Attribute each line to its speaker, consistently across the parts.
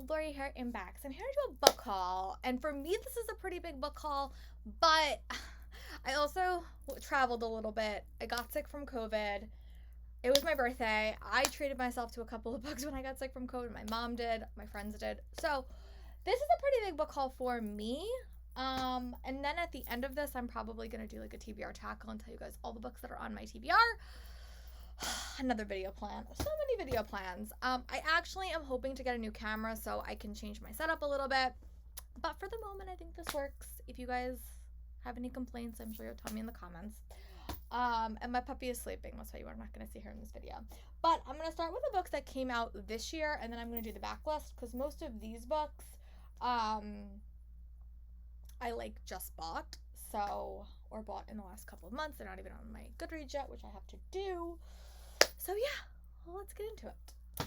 Speaker 1: Lori here in back. So I'm here to do a book haul, and for me this is a pretty big book haul, but I also traveled a little bit. I got sick from COVID. It was my birthday. I treated myself to a couple of books when I got sick from COVID. My mom did, my friends did. So this is a pretty big book haul for me. And then at the end of this, I'm probably gonna do like a TBR tackle and tell you guys all the books that are on my TBR. Another video plan. So many video plans. I actually am hoping to get a new camera so I can change my setup a little bit. But for the moment, I think this works. If you guys have any complaints, I'm sure you'll tell me in the comments. And my puppy is sleeping. That's why you are not going to see her in this video. But I'm going to start with the books that came out this year, and then I'm going to do the backlist, because most of these books, I like just bought. So, or bought in the last couple of months. They're not even on my Goodreads yet, which I have to do. So yeah, well, let's get into it.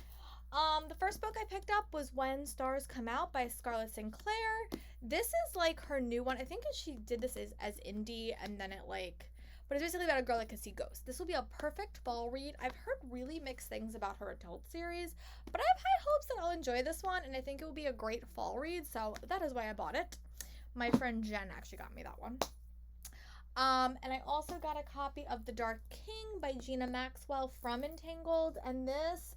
Speaker 1: The first book I picked up was When Stars Come Out by Scarlett Sinclair. This is like her new one. I think she did this as indie, and then but it's basically about a girl that can see ghosts. This will be a perfect fall read. I've heard really mixed things about her adult series, but I have high hopes that I'll enjoy this one, and I think it will be a great fall read, so that is why I bought it. My friend Jen actually got me that one. And I also got a copy of The Dark King by Gina Maxwell from Entangled, and this,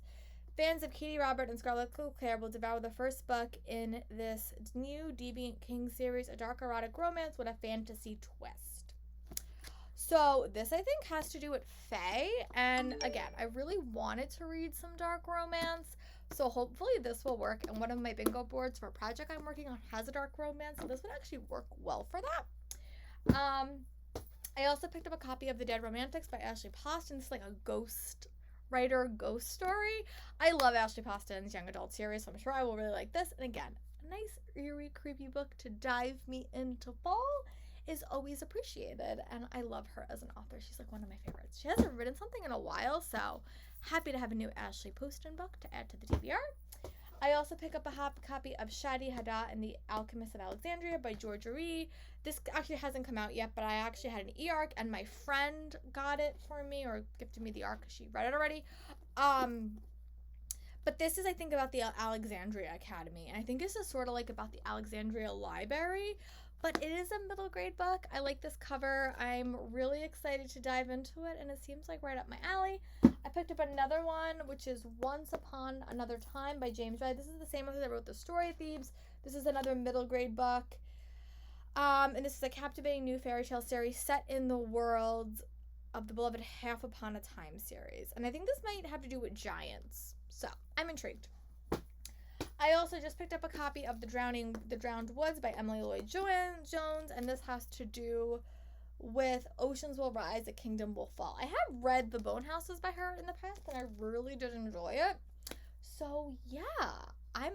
Speaker 1: fans of Katie Robert and Scarlett Sinclair will devour the first book in this new Deviant King series, a dark erotic romance with a fantasy twist. So this, I think, has to do with Fae, and again, I really wanted to read some dark romance, so hopefully this will work, and one of my bingo boards for a project I'm working on has a dark romance, so this would actually work well for that. I also picked up a copy of The Dead Romantics by Ashley Poston. It's like a ghost writer ghost story. I love Ashley Poston's young adult series, so I'm sure I will really like this. And again, a nice, eerie, creepy book to dive me into fall is always appreciated. And I love her as an author. She's like one of my favorites. She hasn't written something in a while, so happy to have a new Ashley Poston book to add to the TBR. I also pick up a copy of Shadi Haddah and the Alchemist of Alexandria by Georgia Ree. This actually hasn't come out yet, but I actually had an e-arc, and my friend got it for me, or gifted me the arc because she read it already. But this is, I think, about the Alexandria Academy, and I think this is sort of like about the Alexandria Library, but it is a middle grade book. I like this cover. I'm really excited to dive into it, and it seems like right up my alley. I picked up another one, which is Once Upon Another Time by James Wright. This is the same author that wrote The Story Thieves. This is another middle grade book. And this is a captivating new fairy tale series set in the world of the beloved Half Upon a Time series. And I think this might have to do with giants. So, I'm intrigued. I also just picked up a copy of The Drowned Woods by Emily Lloyd Jones, and this has to do with Oceans Will Rise, A Kingdom Will Fall. I have read The Bone Houses by her in the past, and I really did enjoy it. So yeah, I'm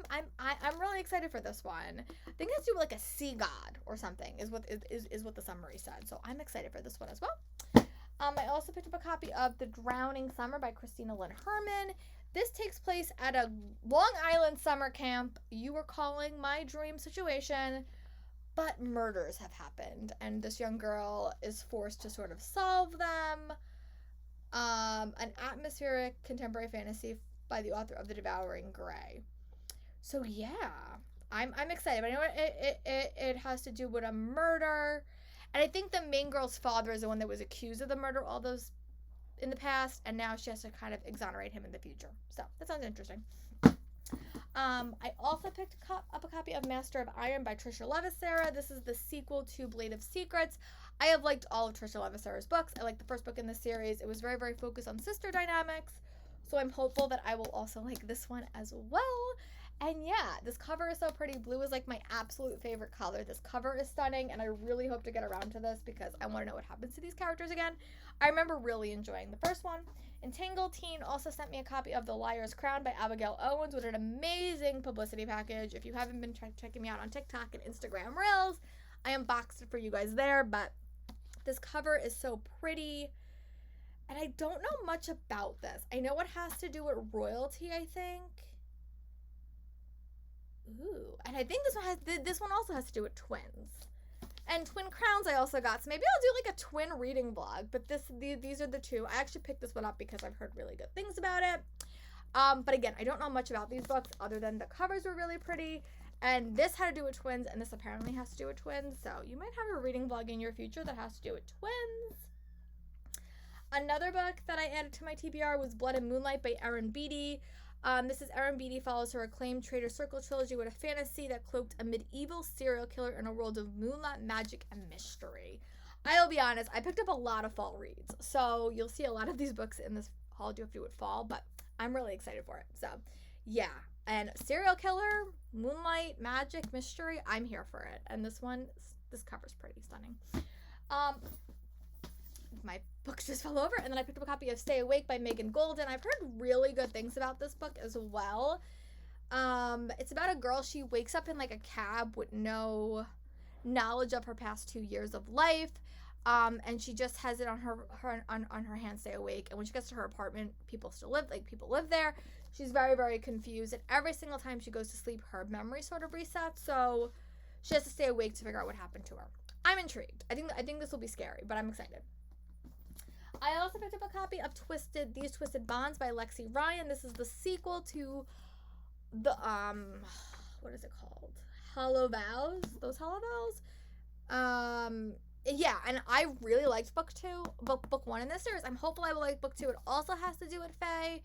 Speaker 1: really excited for this one. I think it has to do with like a sea god or something is what the summary said. So I'm excited for this one as well. I also picked up a copy of The Drowning Summer by Christina Lynn Herman. This takes place at a Long Island summer camp. You were calling my dream situation, but murders have happened, and this young girl is forced to sort of solve them. An atmospheric contemporary fantasy by the author of The Devouring Grey. So yeah, I'm excited. But I know it has to do with a murder, and I think the main girl's father is the one that was accused of the murder all those in the past, and now she has to kind of exonerate him in the future. So that sounds interesting. I also picked up a copy of Master of Iron by Trisha Levisera. This is the sequel to Blade of Secrets. I have liked all of Trisha Levisera's books. I liked the first book in the series. It was very, very focused on sister dynamics. So I'm hopeful that I will also like this one as well. And yeah, this cover is so pretty. Blue is like my absolute favorite color. This cover is stunning, and I really hope to get around to this because I want to know what happens to these characters again. I remember really enjoying the first one. Entangled Teen also sent me a copy of The Liar's Crown by Abigail Owens with an amazing publicity package. If you haven't been checking me out on TikTok and Instagram Reels, I unboxed it for you guys there, but this cover is so pretty. And I don't know much about this. I know it has to do with royalty, I think. Ooh, and I think this one also has to do with twins. And twin crowns I also got, so maybe I'll do like a twin reading vlog. But these are the two. I actually picked this one up because I've heard really good things about it. But again, I don't know much about these books other than the covers were really pretty. And this had to do with twins, and this apparently has to do with twins. So you might have a reading vlog in your future that has to do with twins. Another book that I added to my TBR was Blood and Moonlight by Erin Beatty. This is Erin Beatty follows her acclaimed Traitor Circle trilogy with a fantasy that cloaked a medieval serial killer in a world of moonlight, magic, and mystery. I'll be honest, I picked up a lot of fall reads, so you'll see a lot of these books in this haul do have to do with fall, but I'm really excited for it. So, yeah. And serial killer, moonlight, magic, mystery, I'm here for it. And this cover's pretty stunning. My books just fell over, and then I picked up a copy of Stay Awake by Megan Golden. I've heard really good things about this book as well. It's about a girl. She wakes up in like a cab with no knowledge of her past 2 years of life, and she just has it on her hand, Stay Awake. And when she gets to her apartment, people live there. She's very, very confused, and every single time she goes to sleep, her memory sort of resets. So she has to stay awake to figure out what happened to her. I'm intrigued. I think this will be scary, but I'm excited. I also picked up a copy of These Twisted Bonds by Lexi Ryan. This is the sequel to the what is it called? Hollow Vows. Those Hollow Vows. Yeah, and I really liked book 1 in this series. I'm hopeful I will like book 2. It also has to do with Faye.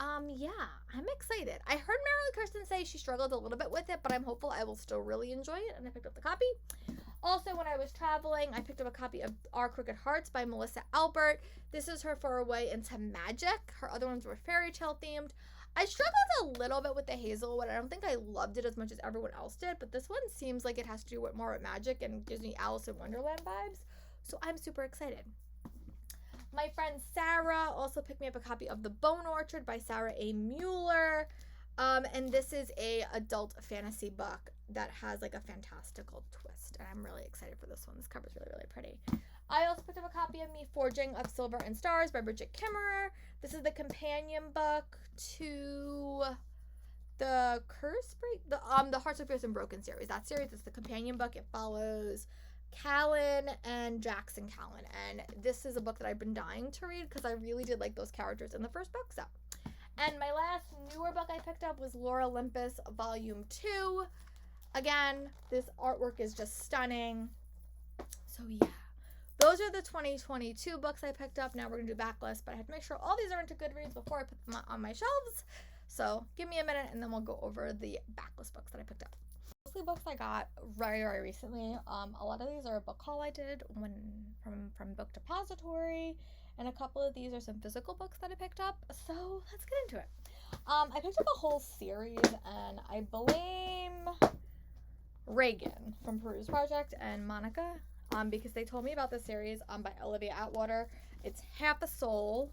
Speaker 1: Yeah, I'm excited. I heard Marilyn Kirsten say she struggled a little bit with it, but I'm hopeful I will still really enjoy it, and I picked up the copy. Also, when I was traveling, I picked up a copy of Our Crooked Hearts by Melissa Albert. This is her foray into magic. Her other ones were fairy tale themed. I struggled a little bit with the Hazelwood. I don't think I loved it as much as everyone else did, but this one seems like it has to do with more with magic and gives me Alice in Wonderland vibes. So I'm super excited. My friend Sarah also picked me up a copy of The Bone Orchard by Sarah A. Mueller. And this is a adult fantasy book that has like a fantastical twist. And I'm really excited for this one. This cover's really, really pretty. I also picked up a copy of Me Forging of Silver and Stars by Bridget Kimmerer. This is the companion book to the the Hearts of Fierce and Broken series. That series is the companion book. It follows Callan and Jackson Callan, and this is a book that I've been dying to read because I really did like those characters in the first book. So, and my last newer book I picked up was Lore Olympus Volume 2. Again, this artwork is just stunning. So yeah, those are the 2022 books I picked up. Now we're gonna do backlist, but I have to make sure all these are into Goodreads before I put them on my shelves. So give me a minute, and then we'll go over the backlist books that I picked up. Mostly books I got very, very recently. A lot of these are a book haul I did from Book Depository, and a couple of these are some physical books that I picked up. So let's get into it. I picked up a whole series, and I blame Reagan from Peruse Project and Monica because they told me about this series by Olivia Atwater. It's Half a Soul,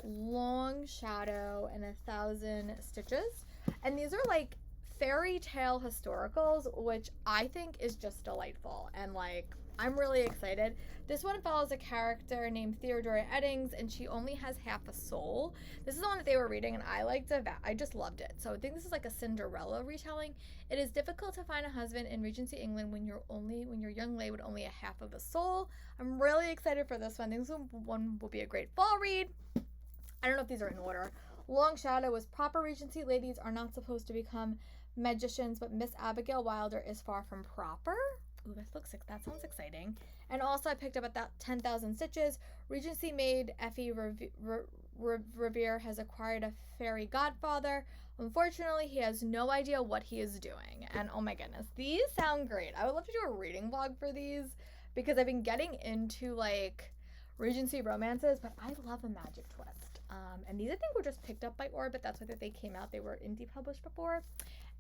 Speaker 1: Long Shadow, and 1,000 Stitches, and these are like fairy tale historicals, which I think is just delightful, and like I'm really excited. This one follows a character named Theodora Eddings, and she only has half a soul. This is the one that they were reading, and I liked it. I just loved it. So I think this is like a Cinderella retelling. It is difficult to find a husband in Regency England when your young lady with only a half of a soul. I'm really excited for this one. I think this one will be a great fall read. I don't know if these are in order. Long Shadow was proper Regency ladies are not supposed to become magicians, but Miss Abigail Wilder is far from proper. Ooh, that sounds exciting. And also I picked up at that 10,000 Stitches. Regency maid Effie Revere has acquired a fairy godfather. Unfortunately, he has no idea what he is doing. And oh my goodness, these sound great. I would love to do a reading vlog for these because I've been getting into like Regency romances, but I love a magic twist. And these I think were just picked up by Orbit. That's why they came out. They were indie published before.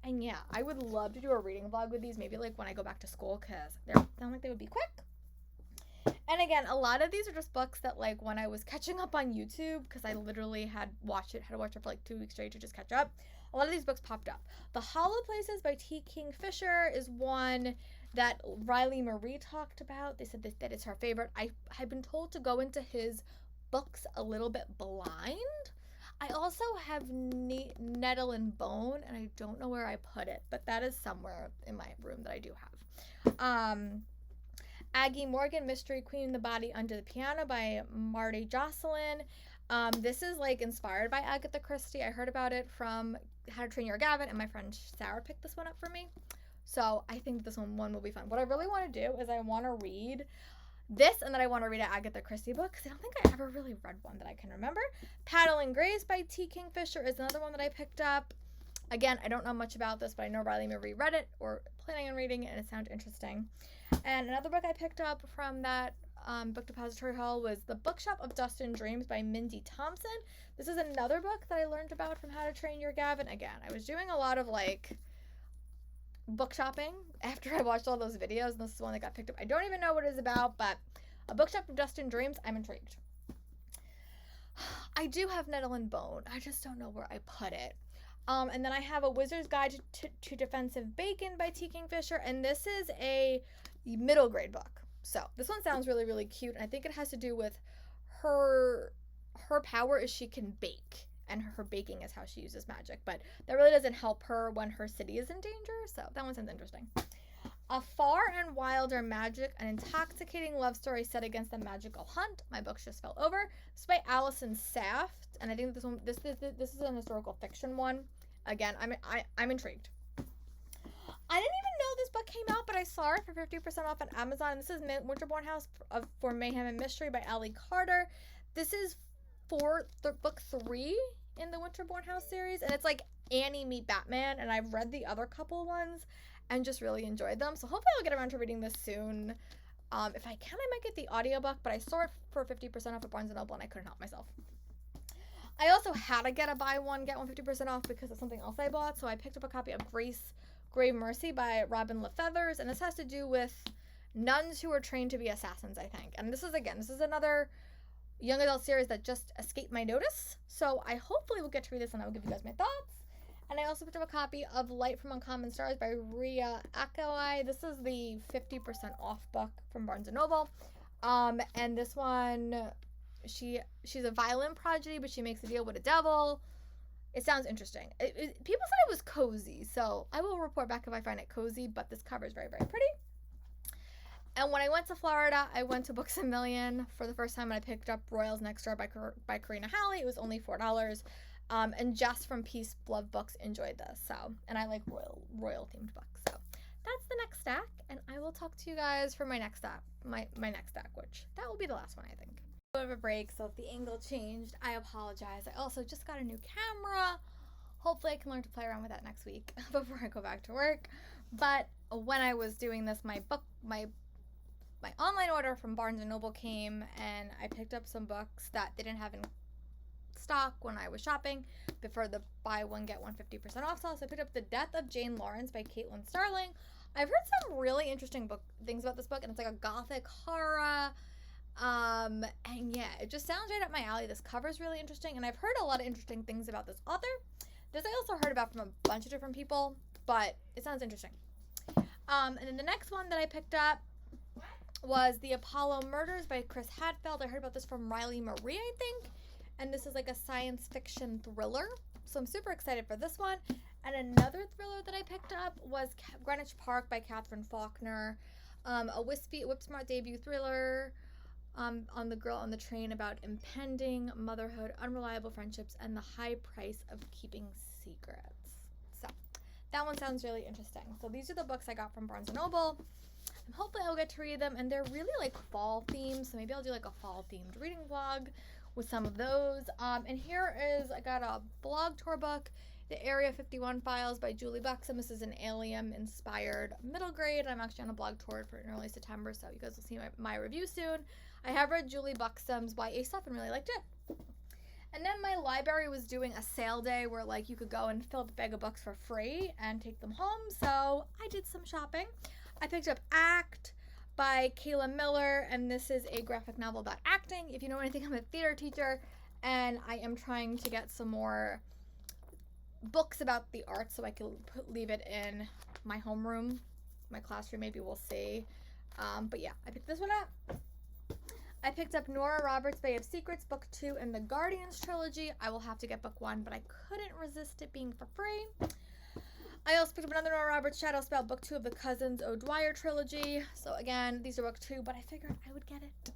Speaker 1: And yeah, I would love to do a reading vlog with these, maybe like when I go back to school, because they sound like they would be quick. And again, a lot of these are just books that like when I was catching up on YouTube, because I literally had to watch it for like 2 weeks straight to just catch up, a lot of these books popped up. The Hollow Places by T. Kingfisher is one that Riley Marie talked about. They said that it's her favorite. I had been told to go into his books a little bit blind. I also have Nettle and Bone, and I don't know where I put it, but that is somewhere in my room that I do have. Aggie Morgan, Mystery Queen, The Body Under the Piano by Marty Jocelyn. This is like inspired by Agatha Christie. I heard about it from How to Train Your Dragon, and my friend Sarah picked this one up for me. So I think this one will be fun. What I really want to do is I want to read this, and then I want to read an Agatha Christie book, because I don't think I ever really read one that I can remember. Paddling Grace by T. Kingfisher is another one that I picked up. Again, I don't know much about this, but I know Riley Marie read it or planning on reading it, and it sounded interesting. And another book I picked up from that book depository haul was The Bookshop of Dust and Dreams by Mindy Thompson. This is another book that I learned about from How to Train Your Gavin. Again, I was doing a lot of like book shopping after I watched all those videos, and this is one that got picked up. I don't even know what it's about, but A Bookshop of Dust and Dreams, I'm intrigued. I do have Nettle and Bone. I just don't know where I put it. And then I have A Wizard's Guide to Defensive Bacon by T. Kingfisher, and this is a middle grade book. So this one sounds really, really cute, and I think it has to do with her power is she can bake, and her baking is how she uses magic, but that really doesn't help her when her city is in danger, so that one sounds interesting. A Far and Wilder Magic, an intoxicating love story set against a magical hunt. My books just fell over. This is by Allison Saft, and I think this is an historical fiction one. Again, I'm intrigued. I didn't even know this book came out, but I saw it for 50% off on Amazon. This is Winterborne House for Mayhem and Mystery by Allie Carter. This is book 3 in the Winterborne House series, and it's like Annie meet Batman, and I've read the other couple ones and just really enjoyed them. So hopefully I'll get around to reading this soon. If I can, I might get the audiobook, but I saw it for 50% off at Barnes & Noble, and I couldn't help myself. I also had to get a buy one, get one 50% off because of something else I bought, so I picked up a copy of Grace Grave Mercy by Robin LeFeathers, and this has to do with nuns who are trained to be assassins, I think. And this is another young adult series that just escaped my notice, so I hopefully will get to read this, and I will give you guys my thoughts. And I also picked up a copy of Light from Uncommon Stars by Readathon. This is the 50% off book from Barnes & Noble. And this one, she's a violin prodigy, but she makes a deal with a devil. It sounds interesting. People said it was cozy, so I will report back if I find it cozy, but this cover is very, very pretty. And when I went to Florida, I went to Books A Million for the first time, and I picked up Royals Next Door by Karina Halley. It was only $4. And Jess from Peace Love Books enjoyed this, so, and I like royal themed books, so that's the next stack, and I will talk to you guys for my next stack, my next stack, which that will be the last one, I think. A bit of a break, so if the angle changed, I apologize. I also just got a new camera. Hopefully I can learn to play around with that next week before I go back to work. But when I was doing this, my online order from Barnes & Noble came, and I picked up some books that they didn't have in stock when I was shopping before the buy one get one 50% off sale. So I picked up The Death of Jane Lawrence by Caitlin Starling. I've heard some really interesting things about this book, and it's like a gothic horror. And yeah, it just sounds right up my alley. This cover is really interesting, and I've heard a lot of interesting things about this author. This I also heard about from a bunch of different people, but it sounds interesting. And then the next one that I picked up was The Apollo Murders by Chris Hadfield. I heard about this from Riley Marie, I think. And this is like a science fiction thriller. So I'm super excited for this one. And another thriller that I picked up was Greenwich Park by Catherine Faulkner. A whip-smart debut thriller on the girl on the train about impending motherhood, unreliable friendships, and the high price of keeping secrets. So that one sounds really interesting. So these are the books I got from Barnes & Noble. And hopefully I'll get to read them. And they're really like fall themed. So maybe I'll do like a fall themed reading vlog with some of those. And here is, I got a blog tour book, The Area 51 Files by Julie Buxom. This is an Alien inspired middle grade. I'm actually on a blog tour for in early September, so you guys will see my review soon. I have read Julie Buxom's YA stuff and really liked it. And then my library was doing a sale day where like you could go and fill up a bag of books for free and take them home, so I did some shopping. I picked up Act by Kayla Miller, and this is a graphic novel about acting. If you know anything, I'm a theater teacher, and I am trying to get some more books about the arts so I can leave it in my homeroom, my classroom, maybe we'll see. But yeah, I picked this one up. I picked up Nora Roberts' Bay of Secrets, Book 2 in the Guardians trilogy. I will have to get Book 1, but I couldn't resist it being for free. I also picked up another Nora Roberts Shadow Spell, Book 2 of the Cousins O'Dwyer trilogy. So again, these are Book 2, but I figured I would get it.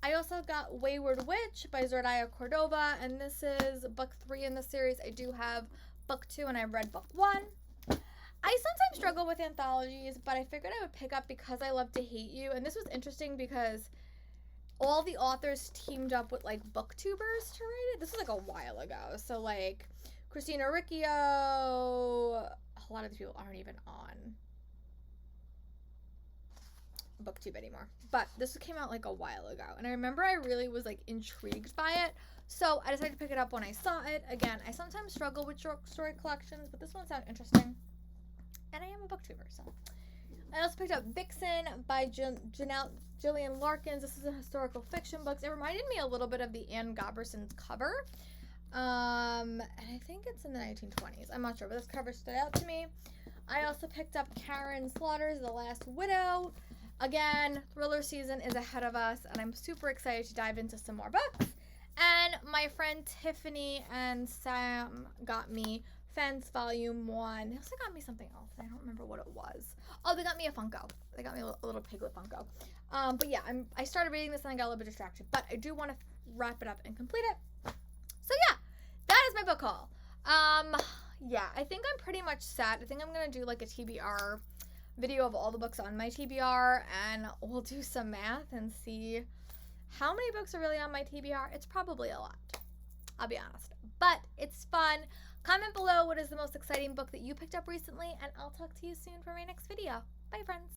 Speaker 1: I also got Wayward Witch by Zordia Cordova, and this is book 3 in the series. I do have book 2, and I've read book 1. I sometimes struggle with anthologies, but I figured I would pick up Because I Love to Hate You, and this was interesting because all the authors teamed up with, like, booktubers to write it. This was, like, a while ago. So, like, Christina Riccio, a lot of these people aren't even on booktube anymore, but this came out like a while ago, and I remember I really was like intrigued by it, so I decided to pick it up when I saw it. Again, I sometimes struggle with short story collections, but this one sounded interesting, and I am a booktuber. So I also picked up Vixen by Gillian Larkins. This is a historical fiction book. It reminded me a little bit of the Anne Goberson's cover, and I think it's in the 1920s. I'm not sure, but this cover stood out to me. I also picked up Karen Slaughter's The Last Widow. Again, thriller season is ahead of us, and I'm super excited to dive into some more books. And my friend Tiffany and Sam got me Fence Volume 1. They also got me something else. I don't remember what it was. Oh, they got me a Funko. They got me a little Piglet Funko. But yeah, I started reading this and I got a little bit distracted. But I do want to wrap it up and complete it. So yeah, that is my book haul. Yeah, I think I'm pretty much set. I think I'm going to do like a TBR video of all the books on my TBR, and we'll do some math and see how many books are really on my TBR. It's probably a lot, I'll be honest, but it's fun. Comment below what is the most exciting book that you picked up recently, and I'll talk to you soon for my next video. Bye, friends.